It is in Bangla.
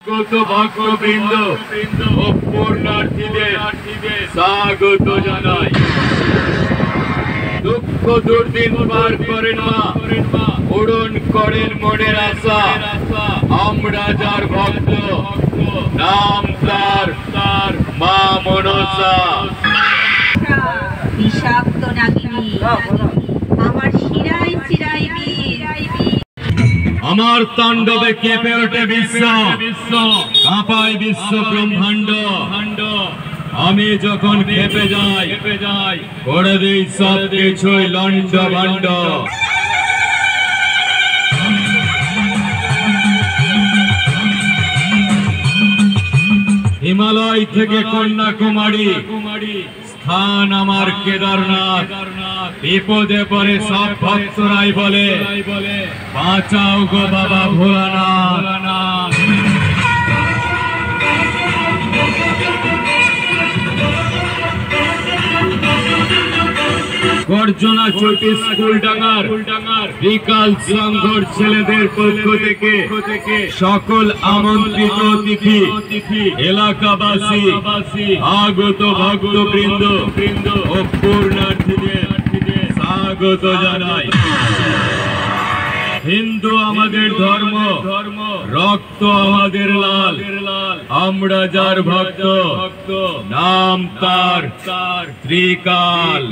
কত ভক্তবৃন্দ ও পুণ্যার্থীদের স্বাগত জানাই। দুঃখ দুর্দিন পার করেন মা, পূরণ করেন মনের আশা। আমরা যার ভক্ত, নাম তার মা মনসা। বিষাক্ত নাগিনী আমার শিরায় শিরায় বিষ। আমার তাণ্ডবে কেঁপে ওঠে বিশ্ব, কাঁপায় বিশ্ব ব্রহ্মাণ্ড। আমি যখন খেপে যাই করে দিই সব কিছুই লন্ড ভণ্ড। হিমালয় থেকে কন্যাকুমারী স্থান আমার কেদারনাথ। বিপদে পড়ে সব ভক্তরাই বলে, বাঁচাও গো বাবা ভোলানাথ। গর্জনা চটি স্কুল ডাঙ্গার বিকাল সংঘর ছেলেদের পক্ষ থেকে সকল আমন্ত্রিত অতিথি এলাকাবাসী আগত ভক্তবৃন্দ ও পুণ্যার্থীদের স্বাগত জানাই। হিন্দু আমাদের ধর্ম, রক্ত আমাদের লাল। আমরা যার ভক্ত, নাম তার ত্রিকাল।